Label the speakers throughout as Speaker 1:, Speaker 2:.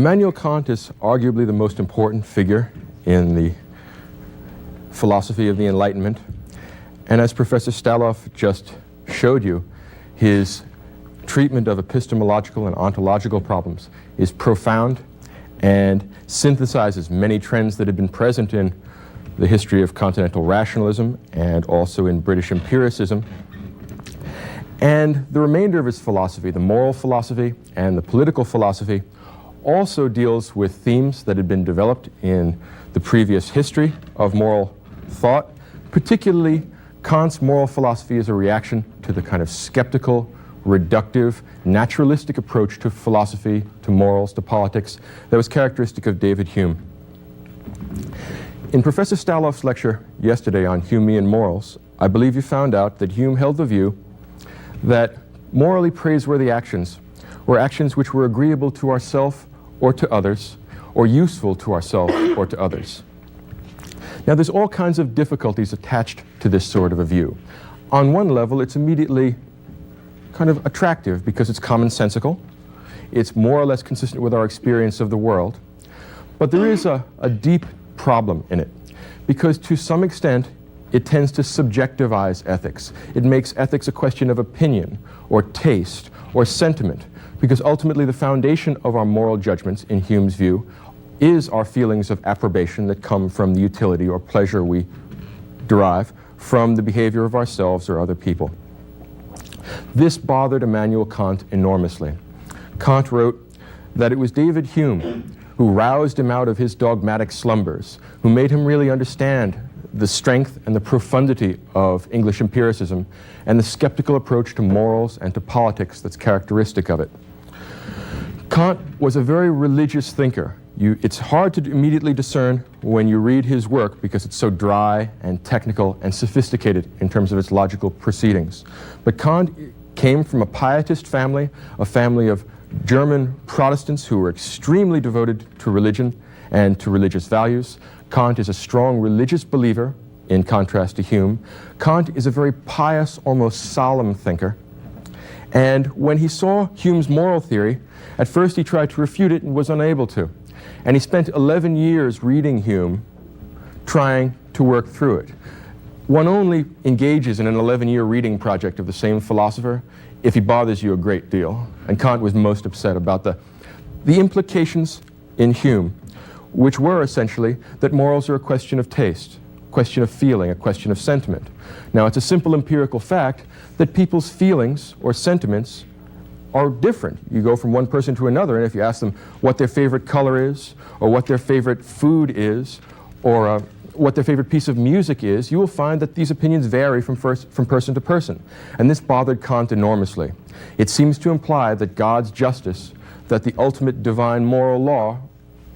Speaker 1: Immanuel Kant is arguably the most important figure in the philosophy of the Enlightenment. And as Professor Staloff just showed you, his treatment of epistemological and ontological problems is profound and synthesizes many trends that had been present in the history of continental rationalism and also in British empiricism. And the remainder of his philosophy, the moral philosophy and the political philosophy, also deals with themes that had been developed in the previous history of moral thought. Particularly, Kant's moral philosophy is a reaction to the kind of skeptical, reductive, naturalistic approach to philosophy, to morals, to politics that was characteristic of David Hume. In Professor Staloff's lecture yesterday on Humean morals, I believe you found out that Hume held the view that morally praiseworthy actions were actions which were agreeable to ourselves or to others, or useful to ourselves or to others. Now, there's all kinds of difficulties attached to this sort of a view. On one level, it's immediately kind of attractive because it's commonsensical. It's more or less consistent with our experience of the world. But there is a deep problem in it, because to some extent, it tends to subjectivize ethics. It makes ethics a question of opinion, or taste, or sentiment, because ultimately the foundation of our moral judgments, in Hume's view, is our feelings of approbation that come from the utility or pleasure we derive from the behavior of ourselves or other people. This bothered Immanuel Kant enormously. Kant wrote that it was David Hume who roused him out of his dogmatic slumbers, who made him really understand the strength and the profundity of English empiricism and the skeptical approach to morals and to politics that's characteristic of it. Kant was a very religious thinker. It's hard to immediately discern when you read his work because it's so dry and technical and sophisticated in terms of its logical proceedings. But Kant came from a pietist family, a family of German Protestants who were extremely devoted to religion and to religious values. Kant is a strong religious believer, in contrast to Hume. Kant is a very pious, almost solemn thinker. And when he saw Hume's moral theory, at first he tried to refute it and was unable to. And he spent 11 years reading Hume, trying to work through it. One only engages in an 11-year reading project of the same philosopher if he bothers you a great deal. And Kant was most upset about the implications in Hume, which were essentially that morals are a question of taste, a question of feeling, a question of sentiment. Now, it's a simple empirical fact that people's feelings or sentiments are different. You go from one person to another, and if you ask them what their favorite color is, or what their favorite food is, or what their favorite piece of music is, you will find that these opinions vary from person to person. And this bothered Kant enormously. It seems to imply that God's justice, that the ultimate divine moral law,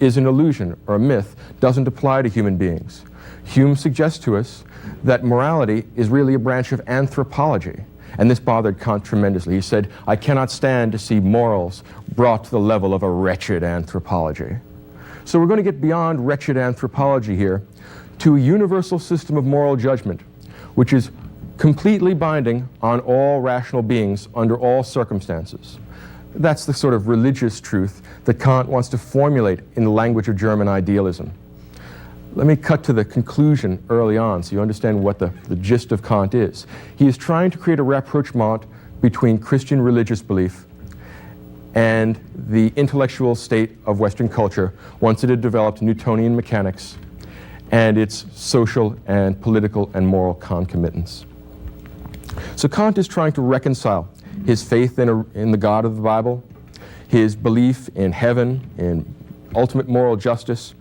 Speaker 1: is an illusion or a myth, doesn't apply to human beings. Hume suggests to us that morality is really a branch of anthropology. And this bothered Kant tremendously. He said, I cannot stand to see morals brought to the level of a wretched anthropology. So we're going to get beyond wretched anthropology here to a universal system of moral judgment, which is completely binding on all rational beings under all circumstances. That's the sort of religious truth that Kant wants to formulate in the language of German idealism. Let me cut to the conclusion early on so you understand what the gist of Kant is. He is trying to create a rapprochement between Christian religious belief and the intellectual state of Western culture once it had developed Newtonian mechanics and its social and political and moral concomitants. So Kant is trying to reconcile his faith in the God of the Bible, his belief in heaven, in ultimate moral justice,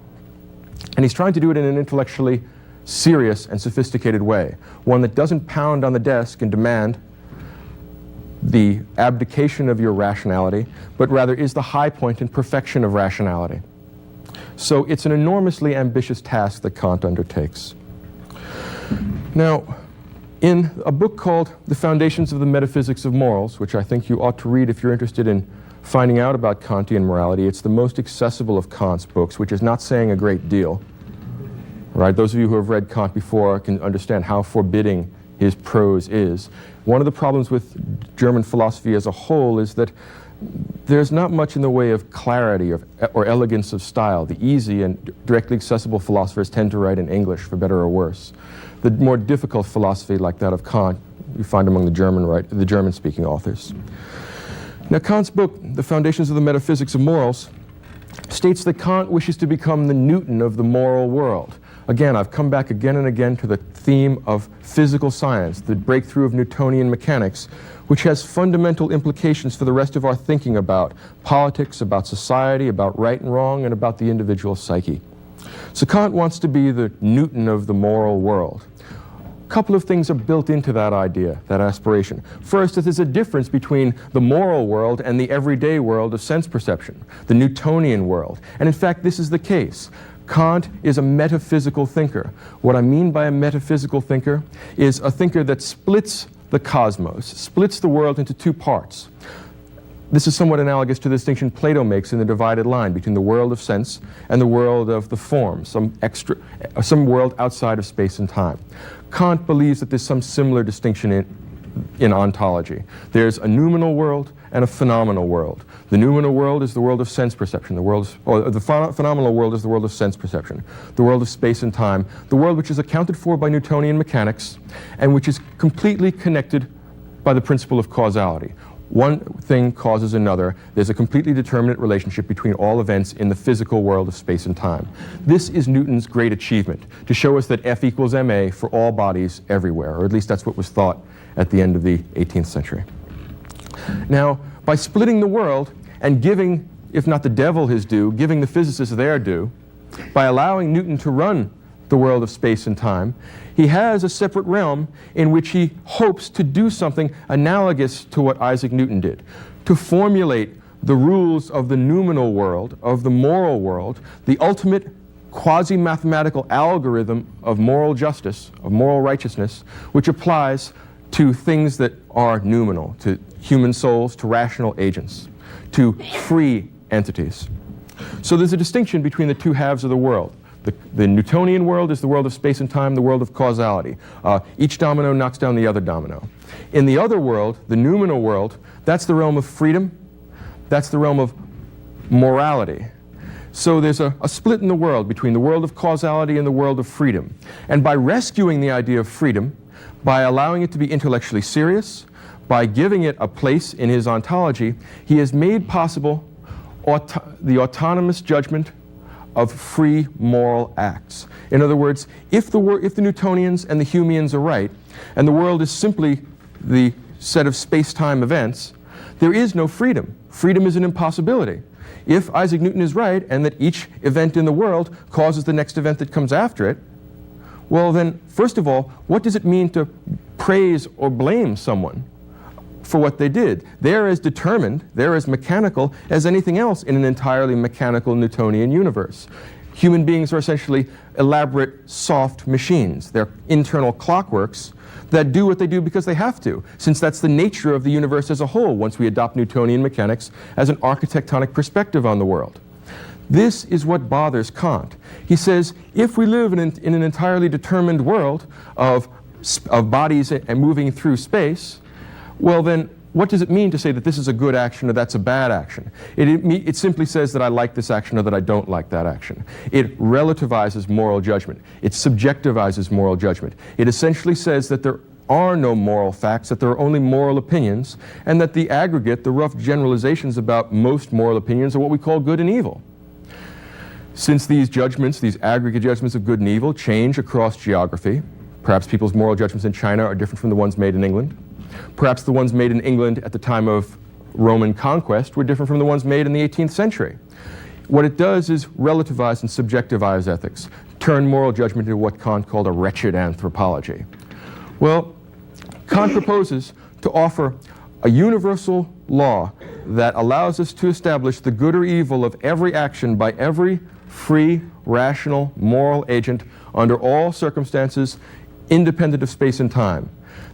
Speaker 1: and he's trying to do it in an intellectually serious and sophisticated way, one that doesn't pound on the desk and demand the abdication of your rationality, but rather is the high point and perfection of rationality. So it's an enormously ambitious task that Kant undertakes. Now, in a book called The Foundations of the Metaphysics of Morals, which I think you ought to read if you're interested in finding out about Kantian morality, it's the most accessible of Kant's books, which is not saying a great deal. Right? Those of you who have read Kant before can understand how forbidding his prose is. One of the problems with German philosophy as a whole is that there's not much in the way of clarity or elegance of style. The easy and directly accessible philosophers tend to write in English, for better or worse. The more difficult philosophy, like that of Kant, you find among the German-speaking authors. Now, Kant's book, The Foundations of the Metaphysics of Morals, states that Kant wishes to become the Newton of the moral world. Again, I've come back again and again to the theme of physical science, the breakthrough of Newtonian mechanics, which has fundamental implications for the rest of our thinking about politics, about society, about right and wrong, and about the individual psyche. So Kant wants to be the Newton of the moral world. A couple of things are built into that idea, that aspiration. First, that there's a difference between the moral world and the everyday world of sense perception, the Newtonian world. And in fact, this is the case. Kant is a metaphysical thinker. What I mean by a metaphysical thinker is a thinker that splits the cosmos, splits the world into two parts. This is somewhat analogous to the distinction Plato makes in the divided line between the world of sense and the world of the form, some world outside of space and time. Kant believes that there's some similar distinction in ontology. There's a noumenal world and a phenomenal world. The noumenal world is the world of sense perception. The phenomenal world is the world of sense perception, the world of space and time, the world which is accounted for by Newtonian mechanics and which is completely connected by the principle of causality. One thing causes another. There's a completely determinate relationship between all events in the physical world of space and time. This is Newton's great achievement, to show us that F equals ma for all bodies everywhere, or at least that's what was thought at the end of the 18th century. Now, by splitting the world and giving, if not the devil his due, giving the physicists their due, by allowing Newton to run the world of space and time, he has a separate realm in which he hopes to do something analogous to what Isaac Newton did, to formulate the rules of the noumenal world, of the moral world, the ultimate quasi-mathematical algorithm of moral justice, of moral righteousness, which applies to things that are noumenal, to human souls, to rational agents, to free entities. So there's a distinction between the two halves of the world. The Newtonian world is the world of space and time, the world of causality. Each domino knocks down the other domino. In the other world, the noumenal world, that's the realm of freedom, that's the realm of morality. So there's a split in the world between the world of causality and the world of freedom. And by rescuing the idea of freedom, by allowing it to be intellectually serious, by giving it a place in his ontology, he has made possible the autonomous judgment of free moral acts. In other words, if the Newtonians and the Humeans are right, and the world is simply the set of space-time events, there is no freedom. Freedom is an impossibility. If Isaac Newton is right, and that each event in the world causes the next event that comes after it, well then, first of all, what does it mean to praise or blame someone for what they did? They're as determined, they're as mechanical as anything else in an entirely mechanical Newtonian universe. Human beings are essentially elaborate, soft machines. They're internal clockworks that do what they do because they have to, since that's the nature of the universe as a whole once we adopt Newtonian mechanics as an architectonic perspective on the world. This is what bothers Kant. He says, if we live in an entirely determined world of bodies and moving through space, well then, what does it mean to say that this is a good action or that's a bad action? It simply says that I like this action or that I don't like that action. It relativizes moral judgment. It subjectivizes moral judgment. It essentially says that there are no moral facts, that there are only moral opinions, and that the aggregate, the rough generalizations about most moral opinions are what we call good and evil. Since these judgments, these aggregate judgments of good and evil, change across geography, perhaps people's moral judgments in China are different from the ones made in England. Perhaps the ones made in England at the time of Roman conquest were different from the ones made in the 18th century. What it does is relativize and subjectivize ethics, turn moral judgment into what Kant called a wretched anthropology. Well, Kant proposes to offer a universal law that allows us to establish the good or evil of every action by every free, rational, moral agent under all circumstances, independent of space and time.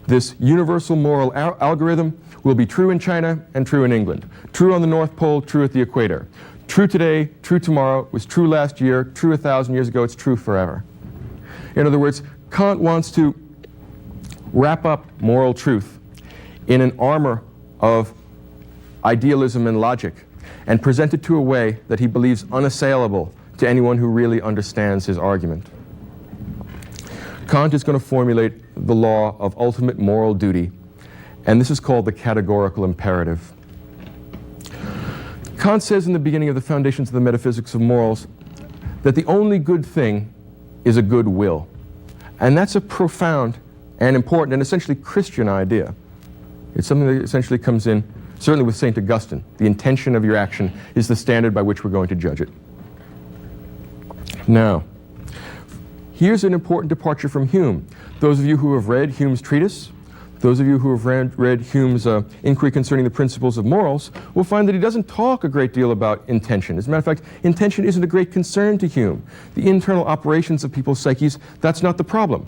Speaker 1: This universal moral algorithm will be true in China and true in England. True on the North Pole, true at the equator. True today, true tomorrow, was true last year, true 1,000 years ago, it's true forever. In other words, Kant wants to wrap up moral truth in an armor of idealism and logic, and present it to a way that he believes unassailable to anyone who really understands his argument. Kant is going to formulate the law of ultimate moral duty, and this is called the categorical imperative. Kant says in the beginning of the Foundations of the Metaphysics of Morals that the only good thing is a good will. And that's a profound and important and essentially Christian idea. It's something that essentially comes in, certainly with St. Augustine. The intention of your action is the standard by which we're going to judge it. Now, here's an important departure from Hume. Those of you who have read Hume's treatise, those of you who have read Hume's Inquiry Concerning the Principles of Morals, will find that he doesn't talk a great deal about intention. As a matter of fact, intention isn't a great concern to Hume. The internal operations of people's psyches, that's not the problem.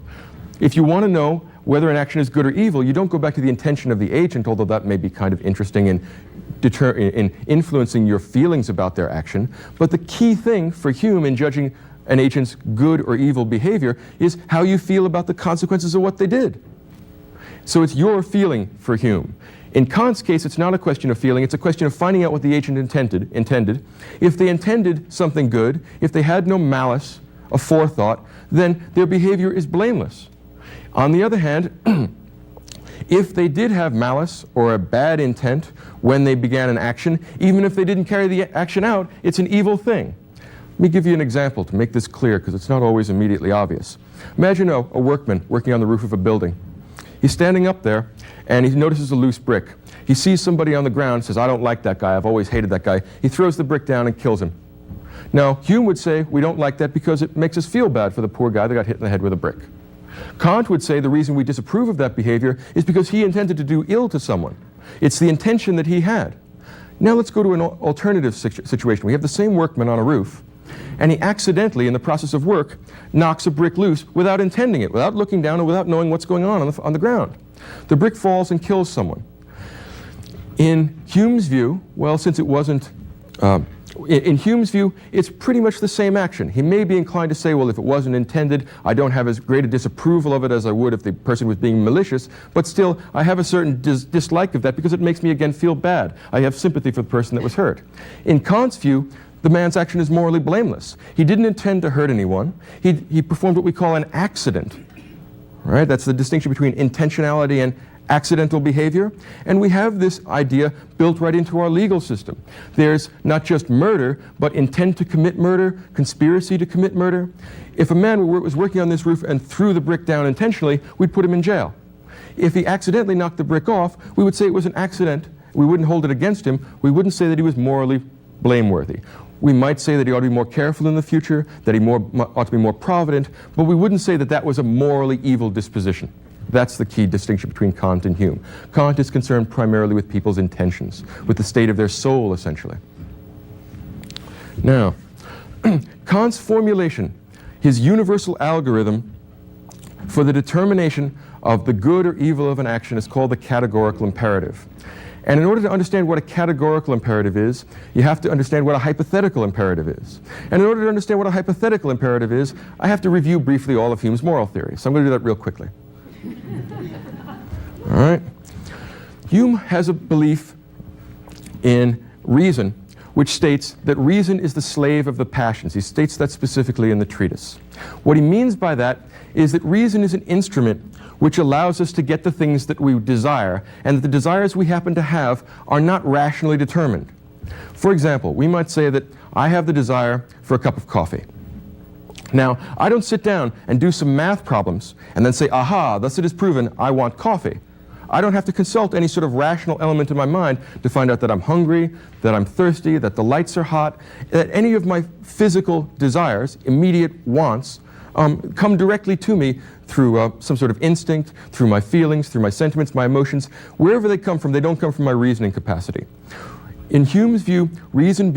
Speaker 1: If you want to know whether an action is good or evil, you don't go back to the intention of the agent, although that may be kind of interesting in influencing your feelings about their action. But the key thing for Hume in judging an agent's good or evil behavior is how you feel about the consequences of what they did. So it's your feeling for Hume. In Kant's case, it's not a question of feeling, it's a question of finding out what the agent intended. If they intended something good, if they had no malice, a forethought, then their behavior is blameless. On the other hand, if they did have malice or a bad intent when they began an action, even if they didn't carry the action out, it's an evil thing. Let me give you an example to make this clear, because it's not always immediately obvious. Imagine a workman working on the roof of a building. He's standing up there, and he notices a loose brick. He sees somebody on the ground, says, "I don't like that guy, I've always hated that guy." He throws the brick down and kills him. Now, Hume would say, we don't like that because it makes us feel bad for the poor guy that got hit in the head with a brick. Kant would say the reason we disapprove of that behavior is because he intended to do ill to someone. It's the intention that he had. Now let's go to an alternative situation. We have the same workman on a roof, and he accidentally, in the process of work, knocks a brick loose without intending it, without looking down and without knowing what's going on the ground. The brick falls and kills someone. In Hume's view, well, since it wasn't, in Hume's view, it's pretty much the same action. He may be inclined to say, well, if it wasn't intended, I don't have as great a disapproval of it as I would if the person was being malicious, but still, I have a certain dislike of that because it makes me again feel bad. I have sympathy for the person that was hurt. In Kant's view, the man's action is morally blameless. He didn't intend to hurt anyone. He performed what we call an accident. Right? That's the distinction between intentionality and accidental behavior. And we have this idea built right into our legal system. There's not just murder, but intent to commit murder, conspiracy to commit murder. If a man was working on this roof and threw the brick down intentionally, we'd put him in jail. If he accidentally knocked the brick off, we would say it was an accident. We wouldn't hold it against him. We wouldn't say that he was morally blameworthy. We might say that he ought to be more careful in the future, that he ought to be more provident, but we wouldn't say that that was a morally evil disposition. That's the key distinction between Kant and Hume. Kant is concerned primarily with people's intentions, with the state of their soul, essentially. Now, Kant's formulation, his universal algorithm for the determination of the good or evil of an action is called the categorical imperative. And in order to understand what a categorical imperative is, you have to understand what a hypothetical imperative is. And in order to understand what a hypothetical imperative is, I have to review briefly all of Hume's moral theory. So I'm going to do that real quickly. All right. Hume has a belief in reason, which states that reason is the slave of the passions. He states that specifically in the treatise. What he means by that is that reason is an instrument which allows us to get the things that we desire, and that the desires we happen to have are not rationally determined. For example, we might say that I have the desire for a cup of coffee. Now, I don't sit down and do some math problems and then say, aha, thus it is proven I want coffee. I don't have to consult any sort of rational element in my mind to find out that I'm hungry, that I'm thirsty, that the lights are hot, that any of my physical desires, immediate wants, come directly to me through some sort of instinct, through my feelings, through my sentiments, my emotions. Wherever they come from, they don't come from my reasoning capacity. In Hume's view, reason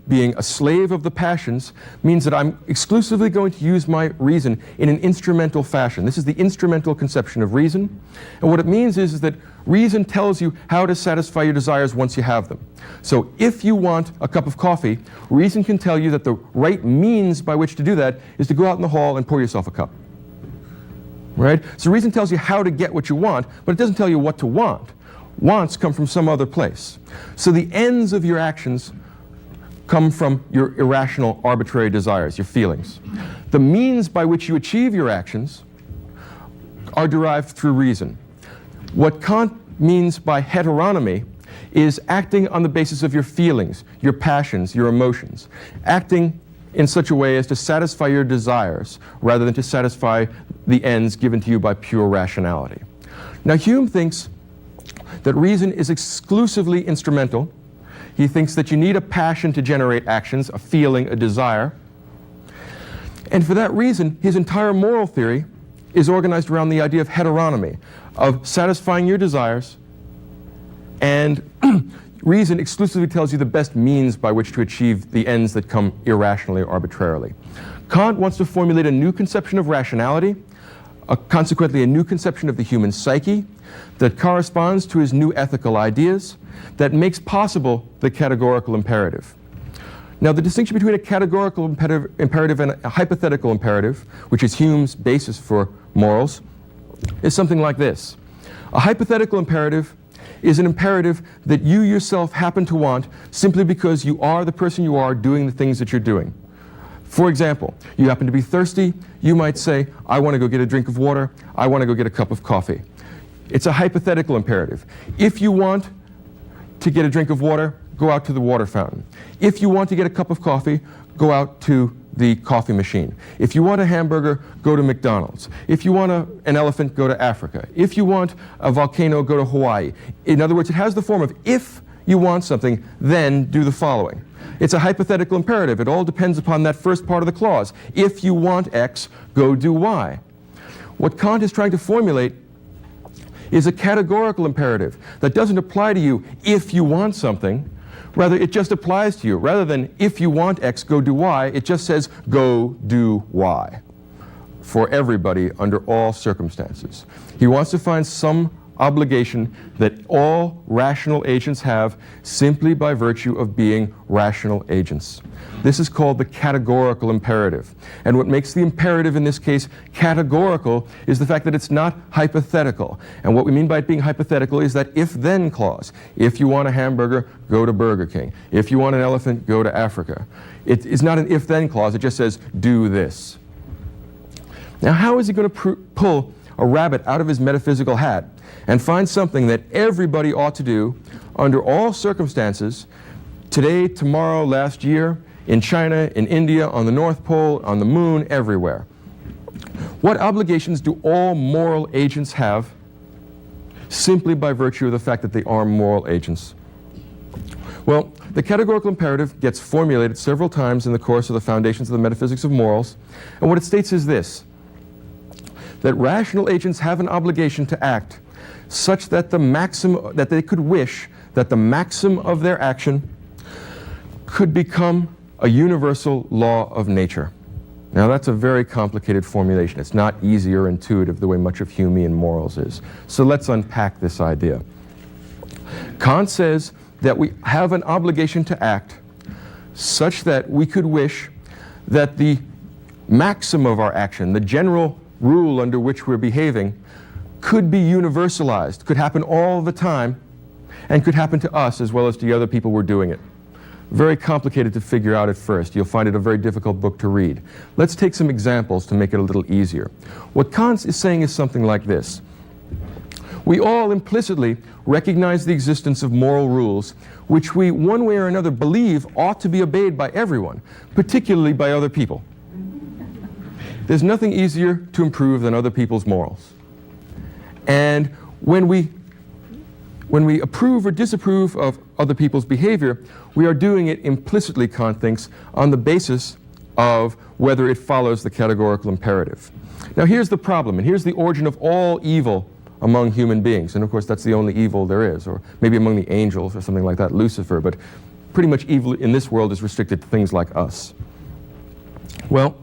Speaker 1: being a slave of the passions means that I'm exclusively going to use my reason in an instrumental fashion. This is the instrumental conception of reason. And what it means is that reason tells you how to satisfy your desires once you have them. So if you want a cup of coffee, reason can tell you that the right means by which to do that is to go out in the hall and pour yourself a cup. Right? So reason tells you how to get what you want, but it doesn't tell you what to want. Wants come from some other place. So the ends of your actions come from your irrational, arbitrary desires, your feelings. The means by which you achieve your actions are derived through reason. What Kant means by heteronomy is acting on the basis of your feelings, your passions, your emotions, acting in such a way as to satisfy your desires rather than to satisfy the ends given to you by pure rationality. Now, Hume thinks that reason is exclusively instrumental. He thinks that you need a passion to generate actions, a feeling, a desire. And for that reason, his entire moral theory is organized around the idea of heteronomy, of satisfying your desires, and reason exclusively tells you the best means by which to achieve the ends that come irrationally or arbitrarily. Kant wants to formulate a new conception of rationality, consequently a new conception of the human psyche that corresponds to his new ethical ideas, that makes possible the categorical imperative. Now, the distinction between a categorical imperative and a hypothetical imperative, which is Hume's basis for morals, is something like this. A hypothetical imperative is an imperative that you yourself happen to want simply because you are the person you are doing the things that you're doing. For example, you happen to be thirsty, you might say, I want to go get a drink of water, I want to go get a cup of coffee. It's a hypothetical imperative. If you want to get a drink of water, go out to the water fountain. If you want to get a cup of coffee, go out to the coffee machine. If you want a hamburger, go to McDonald's. If you want an elephant, go to Africa. If you want a volcano, go to Hawaii. In other words, it has the form of if you want something, then do the following. It's a hypothetical imperative. It all depends upon that first part of the clause. If you want X, go do Y. What Kant is trying to formulate is a categorical imperative that doesn't apply to you if you want something. Rather, it just applies to you. Rather than if you want X, go do Y, it just says go do Y for everybody under all circumstances. He wants to find some obligation that all rational agents have simply by virtue of being rational agents. This is called the categorical imperative. And what makes the imperative in this case categorical is the fact that it's not hypothetical. And what we mean by it being hypothetical is that if-then clause. If you want a hamburger, go to Burger King. If you want an elephant, go to Africa. It is not an if-then clause. It just says do this. Now, how is he going to pull a rabbit out of his metaphysical hat and find something that everybody ought to do under all circumstances, today, tomorrow, last year, in China, in India, on the North Pole, on the moon, everywhere? What obligations do all moral agents have simply by virtue of the fact that they are moral agents? Well, the categorical imperative gets formulated several times in the course of the Foundations of the Metaphysics of Morals, and what it states is this: that rational agents have an obligation to act such that that they could wish that the maxim of their action could become a universal law of nature. Now, that's a very complicated formulation. It's not easy or intuitive the way much of Humean morals is. So let's unpack this idea. Kant says that we have an obligation to act such that we could wish that the maxim of our action, the general rule under which we're behaving, could be universalized, could happen all the time, and could happen to us as well as to the other people we're doing it. Very complicated to figure out at first. You'll find it a very difficult book to read. Let's take some examples to make it a little easier. What Kant is saying is something like this. We all implicitly recognize the existence of moral rules which we, one way or another, believe ought to be obeyed by everyone, particularly by other people. There's nothing easier to improve than other people's morals. And when we approve or disapprove of other people's behavior, we are doing it implicitly, Kant thinks, on the basis of whether it follows the categorical imperative. Now, here's the problem, and here's the origin of all evil among human beings. And of course, that's the only evil there is, or maybe among the angels or something like that, Lucifer, but pretty much evil in this world is restricted to things like us. Well,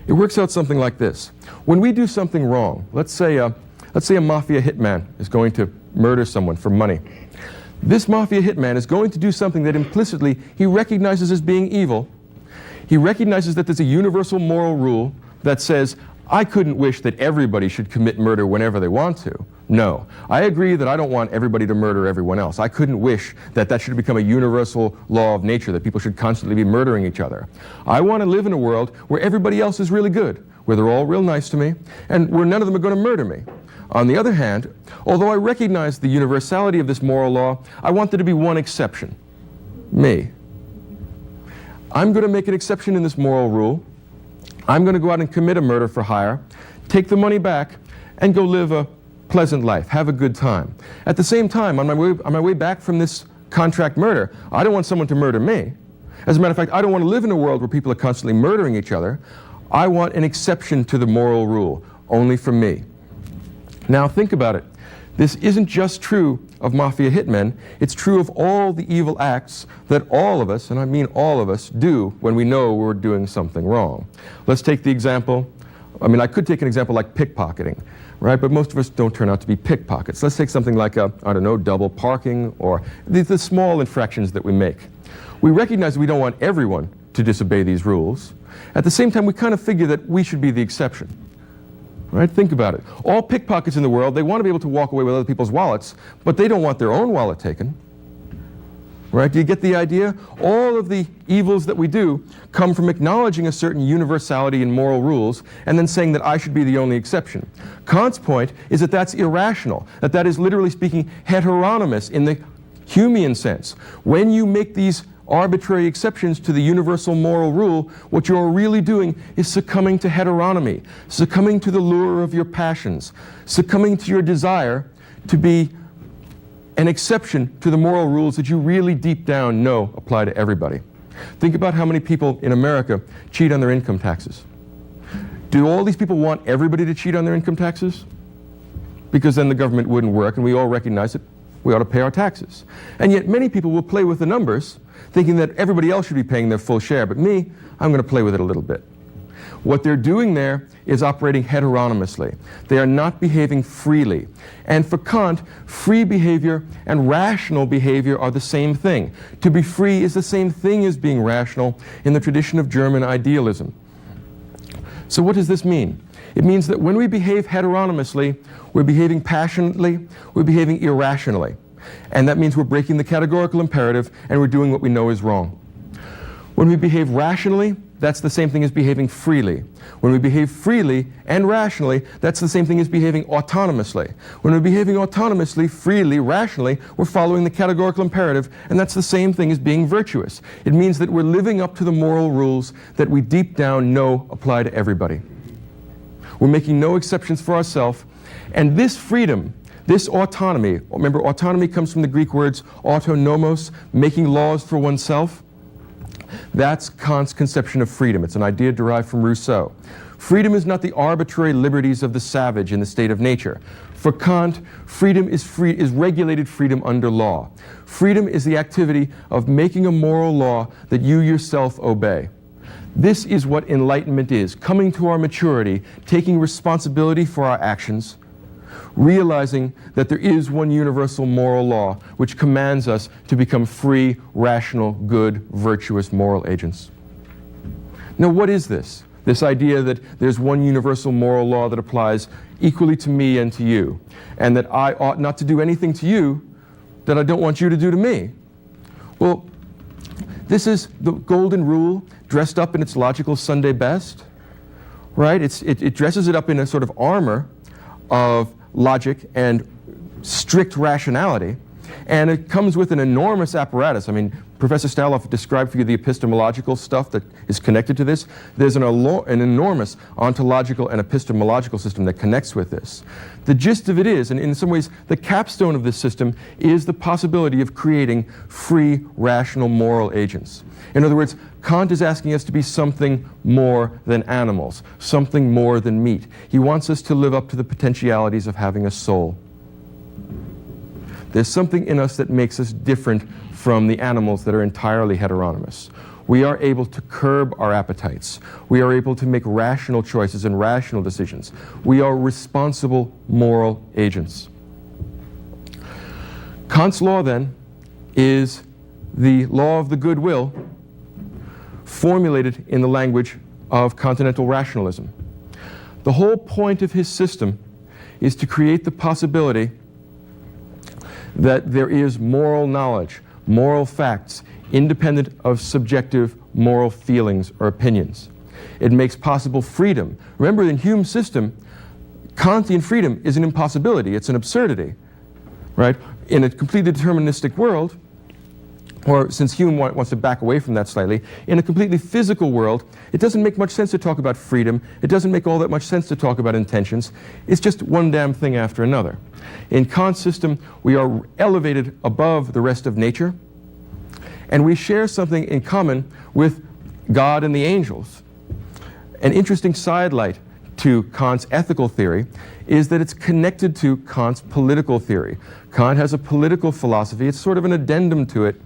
Speaker 1: it works out something like this. When we do something wrong, let's say a mafia hitman is going to murder someone for money. This mafia hitman is going to do something that implicitly he recognizes as being evil. He recognizes that there's a universal moral rule that says, I couldn't wish that everybody should commit murder whenever they want to. No. I agree that I don't want everybody to murder everyone else. I couldn't wish that that should become a universal law of nature, that people should constantly be murdering each other. I want to live in a world where everybody else is really good, where they're all real nice to me, and where none of them are going to murder me. On the other hand, although I recognize the universality of this moral law, I want there to be one exception. Me. I'm going to make an exception in this moral rule. I'm going to go out and commit a murder for hire, take the money back, and go live a pleasant life, have a good time. At the same time, on my way back from this contract murder, I don't want someone to murder me. As a matter of fact, I don't want to live in a world where people are constantly murdering each other. I want an exception to the moral rule, only for me. Now think about it. This isn't just true of mafia hitmen, it's true of all the evil acts that all of us, and I mean all of us, do when we know we're doing something wrong. Let's take the example, I could take an example like pickpocketing, right? But most of us don't turn out to be pickpockets. Let's take something like double parking, or the small infractions that we make. We recognize we don't want everyone to disobey these rules. At the same time, we kind of figure that we should be the exception. Right? Think about it. All pickpockets in the world, they want to be able to walk away with other people's wallets, but they don't want their own wallet taken. Right? Do you get the idea? All of the evils that we do come from acknowledging a certain universality in moral rules and then saying that I should be the only exception. Kant's point is that that's irrational, that is literally speaking heteronymous in the Humean sense. When you make these arbitrary exceptions to the universal moral rule, what you're really doing is succumbing to heteronomy, succumbing to the lure of your passions, succumbing to your desire to be an exception to the moral rules that you really deep down know apply to everybody. Think about how many people in America cheat on their income taxes. Do all these people want everybody to cheat on their income taxes? Because then the government wouldn't work, and we all recognize that we ought to pay our taxes. And yet many people will play with the numbers, thinking that everybody else should be paying their full share, but me, I'm going to play with it a little bit. What they're doing there is operating heteronymously. They are not behaving freely. And for Kant, free behavior and rational behavior are the same thing. To be free is the same thing as being rational in the tradition of German idealism. So what does this mean? It means that when we behave heteronymously, we're behaving passionately, we're behaving irrationally. And that means we're breaking the categorical imperative and we're doing what we know is wrong. When we behave rationally, that's the same thing as behaving freely. When we behave freely and rationally, that's the same thing as behaving autonomously. When we're behaving autonomously, freely, rationally, we're following the categorical imperative, and that's the same thing as being virtuous. It means that we're living up to the moral rules that we deep down know apply to everybody. We're making no exceptions for ourselves, and this freedom, this autonomy, remember autonomy comes from the Greek words autonomos, making laws for oneself. That's Kant's conception of freedom. It's an idea derived from Rousseau. Freedom is not the arbitrary liberties of the savage in the state of nature. For Kant, freedom is regulated freedom under law. Freedom is the activity of making a moral law that you yourself obey. This is what enlightenment is, coming to our maturity, taking responsibility for our actions, realizing that there is one universal moral law which commands us to become free, rational, good, virtuous moral agents. Now, what is this? This idea that there's one universal moral law that applies equally to me and to you, and that I ought not to do anything to you that I don't want you to do to me. Well, this is the golden rule dressed up in its logical Sunday best, right? It dresses it up in a sort of armor of logic and strict rationality, and it comes with an enormous apparatus. I mean, Professor Staloff described for you the epistemological stuff that is connected to this. There's an enormous ontological and epistemological system that connects with this. The gist of it is, and in some ways the capstone of this system, is the possibility of creating free, rational, moral agents. In other words, Kant is asking us to be something more than animals, something more than meat. He wants us to live up to the potentialities of having a soul. There's something in us that makes us different from the animals that are entirely heteronymous. We are able to curb our appetites. We are able to make rational choices and rational decisions. We are responsible moral agents. Kant's law, then, is the law of the goodwill formulated in the language of continental rationalism. The whole point of his system is to create the possibility that there is moral knowledge, moral facts, independent of subjective moral feelings or opinions. It makes possible freedom. Remember, in Hume's system, Kantian freedom is an impossibility, it's an absurdity, right? In a completely deterministic world, or since Hume wants to back away from that slightly, in a completely physical world, it doesn't make much sense to talk about freedom. It doesn't make all that much sense to talk about intentions. It's just one damn thing after another. In Kant's system, we are elevated above the rest of nature, and we share something in common with God and the angels. An interesting sidelight to Kant's ethical theory is that it's connected to Kant's political theory. Kant has a political philosophy. It's sort of an addendum to it,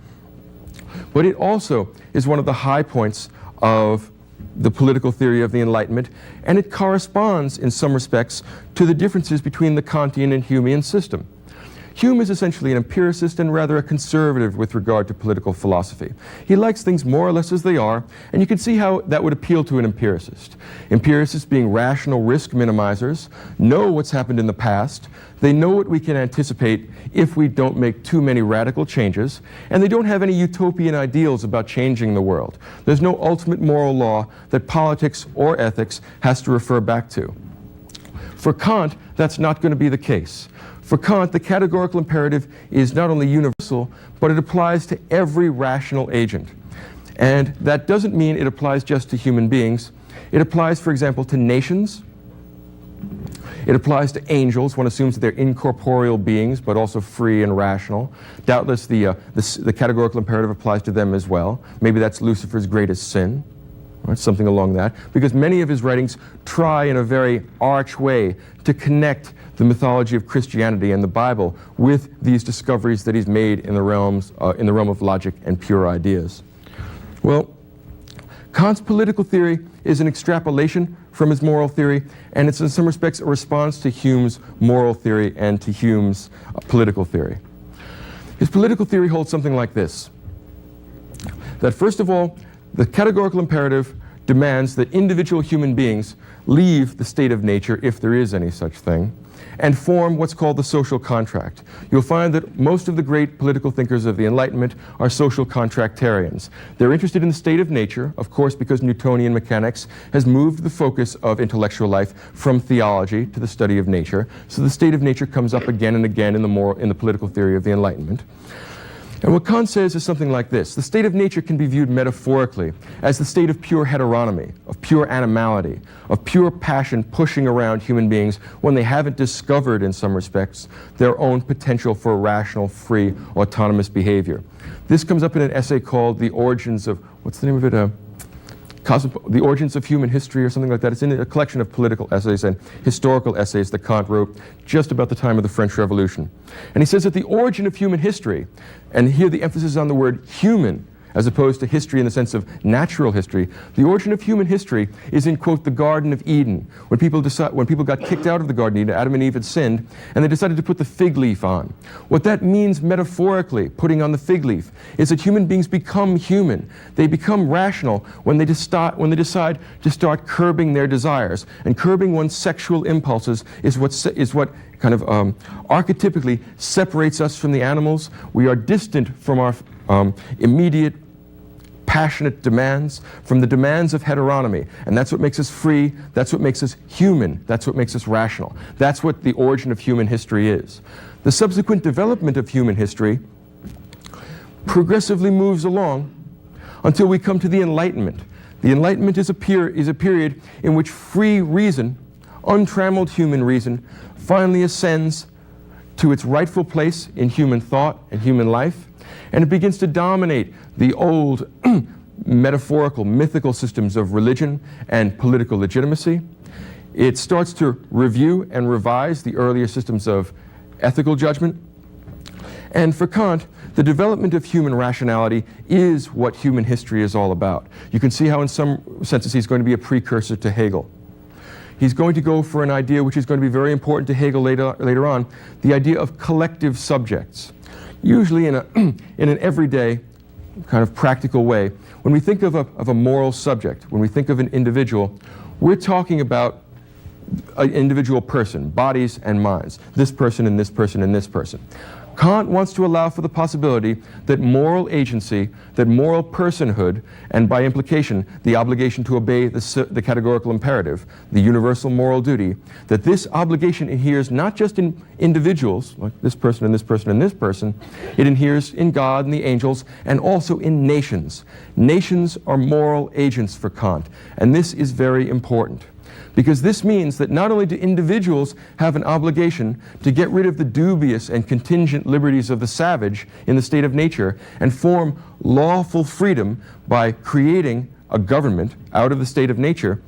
Speaker 1: but it also is one of the high points of the political theory of the Enlightenment, and it corresponds in some respects to the differences between the Kantian and Humean system. Hume is essentially an empiricist and rather a conservative with regard to political philosophy. He likes things more or less as they are, and you can see how that would appeal to an empiricist. Empiricists, being rational risk minimizers, know what's happened in the past, they know what we can anticipate if we don't make too many radical changes, and they don't have any utopian ideals about changing the world. There's no ultimate moral law that politics or ethics has to refer back to. For Kant, that's not going to be the case. For Kant, the categorical imperative is not only universal, but it applies to every rational agent. And that doesn't mean it applies just to human beings. It applies, for example, to nations. It applies to angels. One assumes that they're incorporeal beings, but also free and rational. Doubtless the categorical imperative applies to them as well. Maybe that's Lucifer's greatest sin, or something along that, because many of his writings try in a very arch way to connect the mythology of Christianity and the Bible with these discoveries that he's made in the realm of logic and pure ideas. Well, Kant's political theory is an extrapolation from his moral theory, and it's in some respects a response to Hume's moral theory and to Hume's political theory. His political theory holds something like this: that first of all, the categorical imperative demands that individual human beings leave the state of nature, if there is any such thing, and form what's called the social contract. You'll find that most of the great political thinkers of the Enlightenment are social contractarians. They're interested in the state of nature, of course, because Newtonian mechanics has moved the focus of intellectual life from theology to the study of nature. So the state of nature comes up again and again in the political theory of the Enlightenment. And what Kant says is something like this: the state of nature can be viewed metaphorically as the state of pure heteronomy, of pure animality, of pure passion pushing around human beings when they haven't discovered, in some respects, their own potential for rational, free, autonomous behavior. This comes up in an essay called The Origins of, what's the name of it? The Origins of Human History or something like that. It's in a collection of political essays and historical essays that Kant wrote just about the time of the French Revolution. And he says that the origin of human history, and here the emphasis is on the word human, as opposed to history in the sense of natural history. The origin of human history is in, quote, the Garden of Eden, when people got kicked out of the Garden of Eden, Adam and Eve had sinned, and they decided to put the fig leaf on. What that means metaphorically, putting on the fig leaf, is that human beings become human. They become rational when they decide to start curbing their desires. And curbing one's sexual impulses is what kind of archetypically separates us from the animals. We are distant from our immediate, passionate demands, from the demands of heteronomy. And that's what makes us free, that's what makes us human, that's what makes us rational. That's what the origin of human history is. The subsequent development of human history progressively moves along until we come to the Enlightenment. The Enlightenment is a period in which free reason, untrammeled human reason, finally ascends to its rightful place in human thought and human life, and it begins to dominate the old metaphorical, mythical systems of religion and political legitimacy. It starts to review and revise the earlier systems of ethical judgment. And for Kant, the development of human rationality is what human history is all about. You can see how in some senses he's going to be a precursor to Hegel. He's going to go for an idea which is going to be very important to Hegel later on, the idea of collective subjects. Usually in an everyday kind of practical way, when we think of a moral subject, when we think of an individual, we're talking about an individual person, bodies and minds, this person and this person and this person. Kant wants to allow for the possibility that moral agency, that moral personhood, and by implication, the obligation to obey the categorical imperative, the universal moral duty, that this obligation adheres not just in individuals, like this person and this person and this person, it adheres in God and the angels, and also in nations. Nations are moral agents for Kant, and this is very important. Because this means that not only do individuals have an obligation to get rid of the dubious and contingent liberties of the savage in the state of nature and form lawful freedom by creating a government out of the state of nature,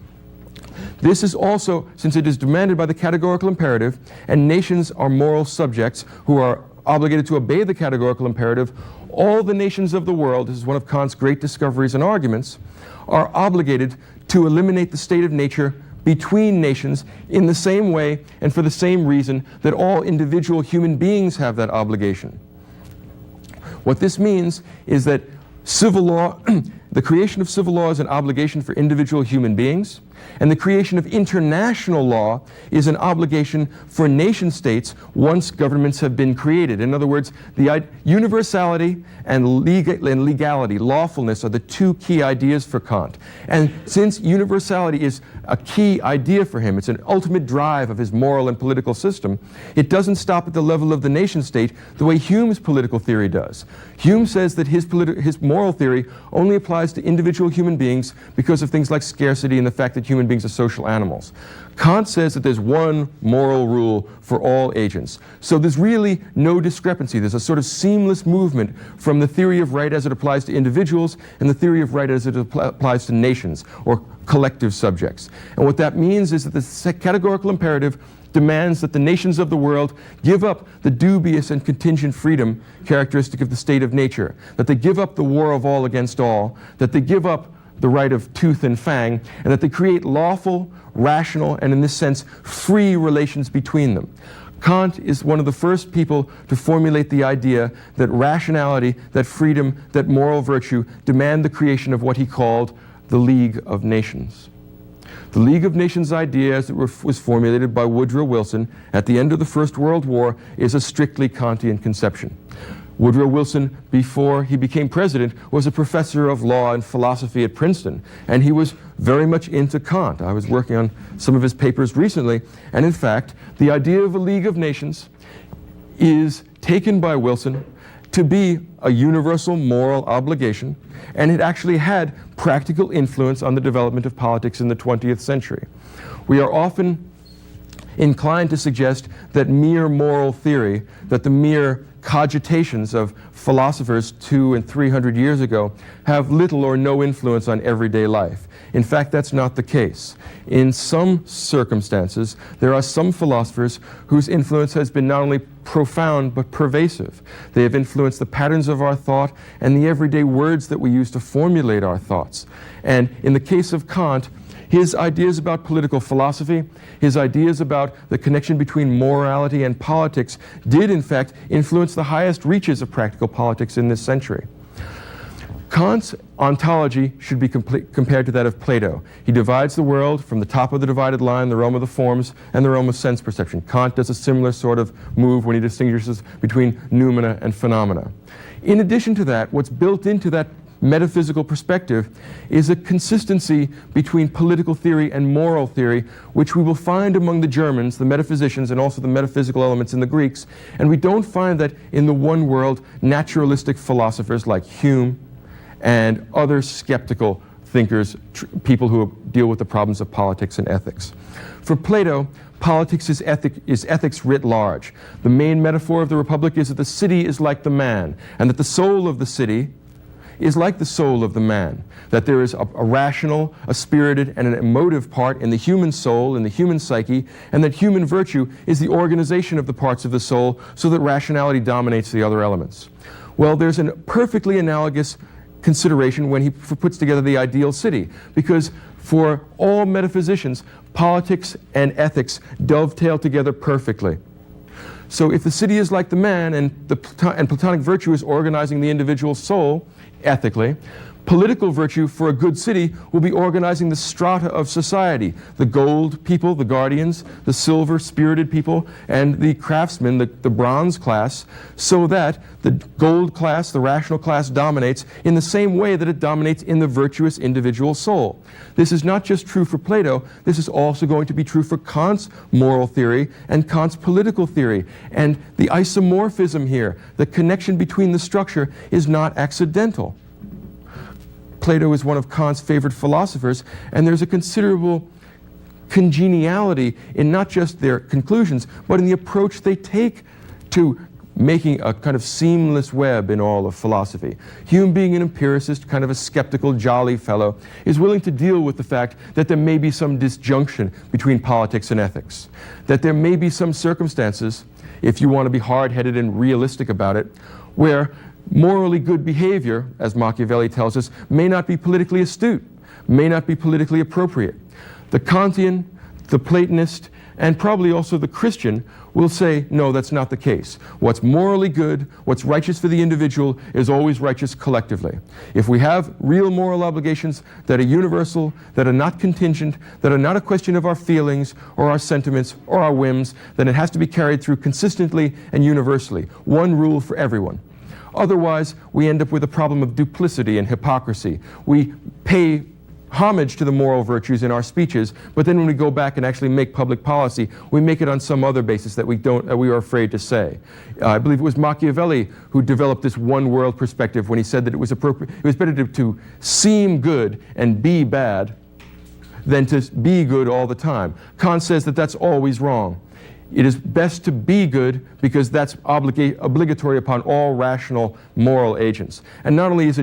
Speaker 1: this is also, since it is demanded by the categorical imperative, and nations are moral subjects who are obligated to obey the categorical imperative, all the nations of the world, this is one of Kant's great discoveries and arguments, are obligated to eliminate the state of nature between nations in the same way and for the same reason that all individual human beings have that obligation. What this means is that civil law, the creation of civil law is an obligation for individual human beings, and the creation of international law is an obligation for nation states once governments have been created. In other words, the universality and legality, lawfulness, are the two key ideas for Kant. And since universality is a key idea for him, it's an ultimate drive of his moral and political system, it doesn't stop at the level of the nation state the way Hume's political theory does. Hume says that his moral theory only applies to individual human beings because of things like scarcity and the fact that human beings are social animals. Kant says that there's one moral rule for all agents. So there's really no discrepancy. There's a sort of seamless movement from the theory of right as it applies to individuals and the theory of right as it applies to nations or collective subjects. And what that means is that the categorical imperative demands that the nations of the world give up the dubious and contingent freedom characteristic of the state of nature, that they give up the war of all against all, that they give up the right of tooth and fang, and that they create lawful, rational, and in this sense, free relations between them. Kant is one of the first people to formulate the idea that rationality, that freedom, that moral virtue demand the creation of what he called the League of Nations. The League of Nations idea, as it was formulated by Woodrow Wilson at the end of the First World War, is a strictly Kantian conception. Woodrow Wilson, before he became president, was a professor of law and philosophy at Princeton, and he was very much into Kant. I was working on some of his papers recently, and in fact, the idea of a League of Nations is taken by Wilson to be a universal moral obligation, and it actually had practical influence on the development of politics in the 20th century. We are often inclined to suggest that mere moral theory, that the mere cogitations of philosophers 200 and 300 years ago have little or no influence on everyday life. In fact, that's not the case. In some circumstances, there are some philosophers whose influence has been not only profound but pervasive. They have influenced the patterns of our thought and the everyday words that we use to formulate our thoughts. And in the case of Kant, his ideas about political philosophy, his ideas about the connection between morality and politics did in fact influence the highest reaches of practical politics in this century. Kant's ontology should be compared to that of Plato. He divides the world from the top of the divided line, the realm of the forms, and the realm of sense perception. Kant does a similar sort of move when he distinguishes between noumena and phenomena. In addition to that, what's built into that metaphysical perspective is a consistency between political theory and moral theory, which we will find among the Germans, the metaphysicians, and also the metaphysical elements in the Greeks. And we don't find that in the one world naturalistic philosophers like Hume and other skeptical thinkers, people who deal with the problems of politics and ethics. For Plato, politics is ethics writ large. The main metaphor of the Republic is that the city is like the man, and that the soul of the city is like the soul of the man, that there is a rational, a spirited, and an emotive part in the human soul, in the human psyche, and that human virtue is the organization of the parts of the soul so that rationality dominates the other elements. Well, there's a perfectly analogous consideration when he puts together the ideal city, because for all metaphysicians, politics and ethics dovetail together perfectly. So if the city is like the man and Platonic virtue is organizing the individual soul ethically, Political virtue for a good city will be organizing the strata of society, the gold people, the guardians, the silver spirited people, and the craftsmen, the bronze class, so that the gold class, the rational class, dominates in the same way that it dominates in the virtuous individual soul. This is not just true for Plato, this is also going to be true for Kant's moral theory and Kant's political theory. And the isomorphism here, the connection between the structure, is not accidental. Plato is one of Kant's favorite philosophers, and there's a considerable congeniality in not just their conclusions, but in the approach they take to making a kind of seamless web in all of philosophy. Hume, being an empiricist, kind of a skeptical, jolly fellow, is willing to deal with the fact that there may be some disjunction between politics and ethics, that there may be some circumstances, if you want to be hard-headed and realistic about it, where morally good behavior, as Machiavelli tells us, may not be politically astute, may not be politically appropriate. The Kantian, the Platonist, and probably also the Christian will say, no, that's not the case. What's morally good, what's righteous for the individual, is always righteous collectively. If we have real moral obligations that are universal, that are not contingent, that are not a question of our feelings or our sentiments or our whims, then it has to be carried through consistently and universally. One rule for everyone. Otherwise, we end up with a problem of duplicity and hypocrisy. We pay homage to the moral virtues in our speeches, but then when we go back and actually make public policy, we make it on some other basis that we are afraid to say. I believe it was Machiavelli who developed this one world perspective when he said that it was better to seem good and be bad than to be good all the time. Kant says that that's always wrong. It is best to be good because that's obligatory upon all rational moral agents. And not only is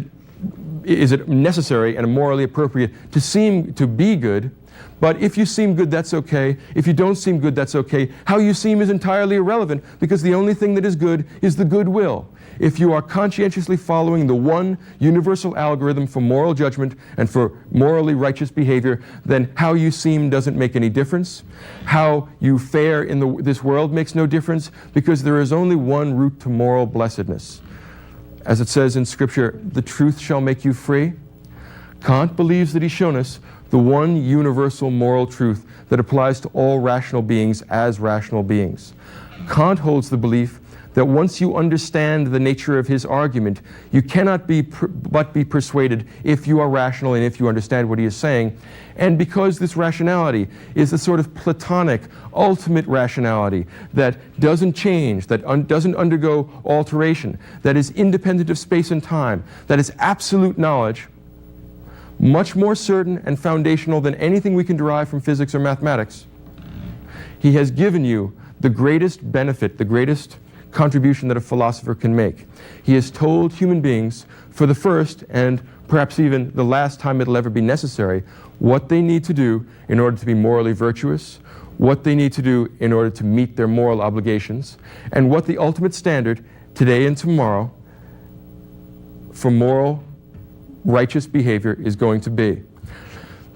Speaker 1: it necessary and morally appropriate to seem to be good, but if you seem good, that's okay. If you don't seem good, that's okay. How you seem is entirely irrelevant because the only thing that is good is the goodwill. If you are conscientiously following the one universal algorithm for moral judgment and for morally righteous behavior, then how you seem doesn't make any difference. How you fare in this world makes no difference because there is only one route to moral blessedness. As it says in Scripture, the truth shall make you free. Kant believes that he's shown us the one universal moral truth that applies to all rational beings as rational beings. Kant holds the belief that once you understand the nature of his argument, you cannot but be persuaded if you are rational and if you understand what he is saying. And because this rationality is the sort of Platonic, ultimate rationality that doesn't change, that doesn't undergo alteration, that is independent of space and time, that is absolute knowledge, much more certain and foundational than anything we can derive from physics or mathematics, he has given you the greatest benefit, the greatest contribution that a philosopher can make. He has told human beings, for the first and perhaps even the last time it'll ever be necessary, what they need to do in order to be morally virtuous, what they need to do in order to meet their moral obligations, and what the ultimate standard today and tomorrow for moral, righteous behavior is going to be.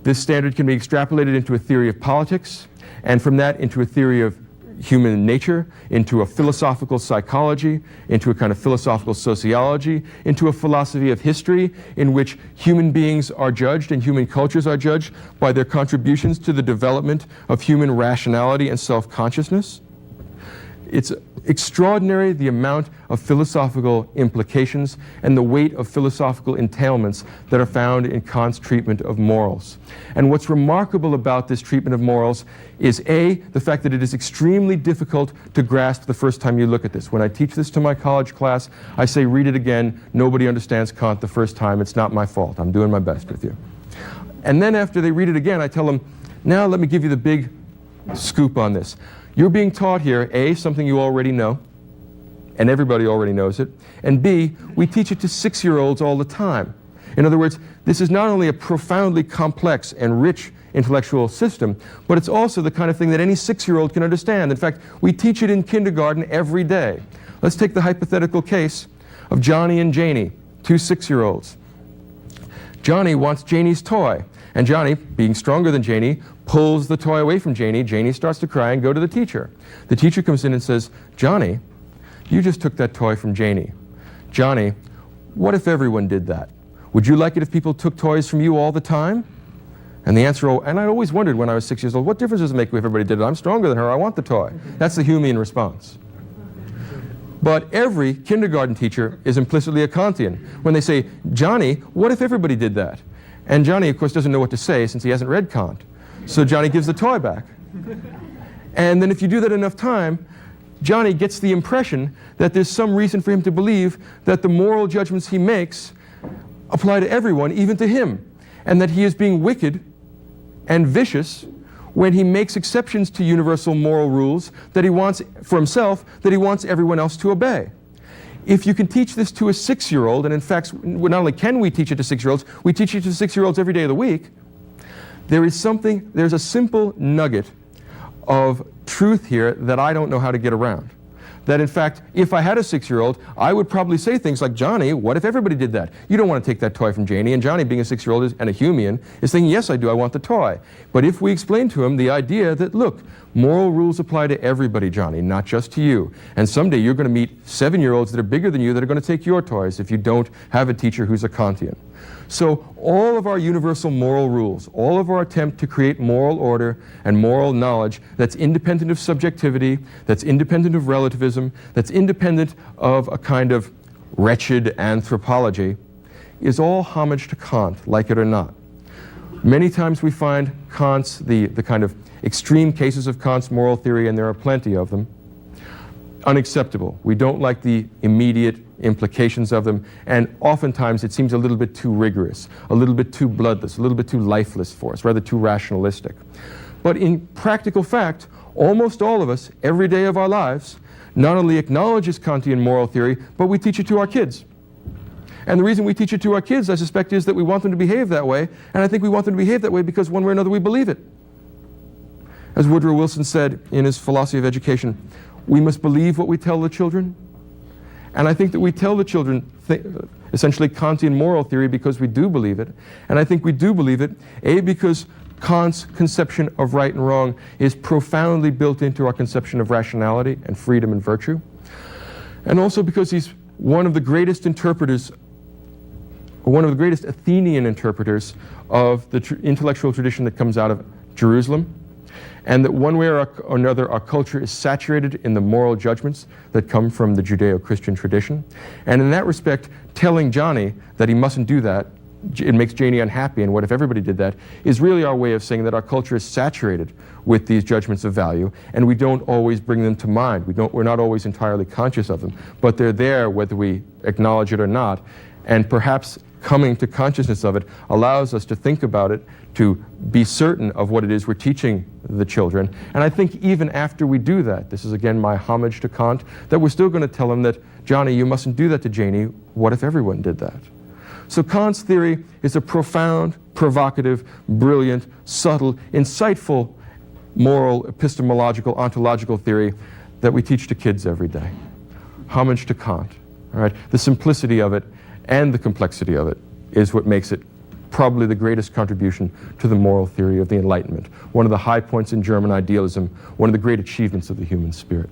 Speaker 1: This standard can be extrapolated into a theory of politics, and from that into a theory of human nature, into a philosophical psychology, into a kind of philosophical sociology, into a philosophy of history in which human beings are judged and human cultures are judged by their contributions to the development of human rationality and self-consciousness. It's extraordinary the amount of philosophical implications and the weight of philosophical entailments that are found in Kant's treatment of morals. And what's remarkable about this treatment of morals is A, the fact that it is extremely difficult to grasp the first time you look at this. When I teach this to my college class, I say, read it again. Nobody understands Kant the first time. It's not my fault. I'm doing my best with you. And then after they read it again, I tell them, now let me give you the big scoop on this. You're being taught here, A, something you already know, and everybody already knows it, and B, we teach it to 6-year-olds all the time. In other words, this is not only a profoundly complex and rich intellectual system, but it's also the kind of thing that any 6-year-old can understand. In fact, we teach it in kindergarten every day. Let's take the hypothetical case of Johnny and Janie, 2 6-year-olds. Johnny wants Janie's toy, and Johnny, being stronger than Janie, pulls the toy away from Janie. Janie starts to cry and go to the teacher. The teacher comes in and says, Johnny, you just took that toy from Janie. Johnny, what if everyone did that? Would you like it if people took toys from you all the time? And the answer, and I always wondered when I was 6 years old, what difference does it make if everybody did it? I'm stronger than her, I want the toy. That's the Humean response. But every kindergarten teacher is implicitly a Kantian. When they say, Johnny, what if everybody did that? And Johnny, of course, doesn't know what to say since he hasn't read Kant. So Johnny gives the toy back. And then if you do that enough time, Johnny gets the impression that there's some reason for him to believe that the moral judgments he makes apply to everyone, even to him, and that he is being wicked and vicious when he makes exceptions to universal moral rules that he wants for himself, that he wants everyone else to obey. If you can teach this to a 6-year-old, and in fact, not only can we teach it to 6-year-olds, we teach it to 6-year-olds every day of the week, there's a simple nugget of truth here that I don't know how to get around. That in fact, if I had a 6-year-old, I would probably say things like, Johnny, what if everybody did that? You don't want to take that toy from Janie. And Johnny, being a 6-year-old and a Humean, is thinking, yes, I do, I want the toy. But if we explain to him the idea that, look, moral rules apply to everybody, Johnny, not just to you. And someday you're going to meet 7-year-olds that are bigger than you that are going to take your toys if you don't have a teacher who's a Kantian. So all of our universal moral rules, all of our attempt to create moral order and moral knowledge that's independent of subjectivity, that's independent of relativism, that's independent of a kind of wretched anthropology, is all homage to Kant, like it or not. Many times we find Kant's, the kind of extreme cases of Kant's moral theory, and there are plenty of them, unacceptable. We don't like the immediate implications of them, and oftentimes it seems a little bit too rigorous, a little bit too bloodless, a little bit too lifeless for us, rather too rationalistic. But in practical fact, almost all of us, every day of our lives, not only acknowledges Kantian moral theory, but we teach it to our kids. And the reason we teach it to our kids, I suspect, is that we want them to behave that way, and I think we want them to behave that way because one way or another we believe it. As Woodrow Wilson said in his Philosophy of Education, we must believe what we tell the children. And I think that we tell the children essentially Kantian moral theory because we do believe it. And I think we do believe it, A, because Kant's conception of right and wrong is profoundly built into our conception of rationality and freedom and virtue. And also because he's one of the greatest interpreters, one of the greatest Athenian interpreters of the intellectual tradition that comes out of Jerusalem. And that one way or another our culture is saturated in the moral judgments that come from the Judeo-Christian tradition. And in that respect, telling Johnny that he mustn't do that, it makes Janie unhappy, and what if everybody did that, is really our way of saying that our culture is saturated with these judgments of value, and we don't always bring them to mind. We're not always entirely conscious of them, but they're there whether we acknowledge it or not. And perhaps coming to consciousness of it allows us to think about it, to be certain of what it is we're teaching the children. And I think even after we do that, this is again my homage to Kant, that we're still going to tell them that, Johnny, you mustn't do that to Janie. What if everyone did that? So Kant's theory is a profound, provocative, brilliant, subtle, insightful, moral, epistemological, ontological theory that we teach to kids every day. Homage to Kant. All right? The simplicity of it and the complexity of it is what makes it probably the greatest contribution to the moral theory of the Enlightenment, one of the high points in German idealism, one of the great achievements of the human spirit.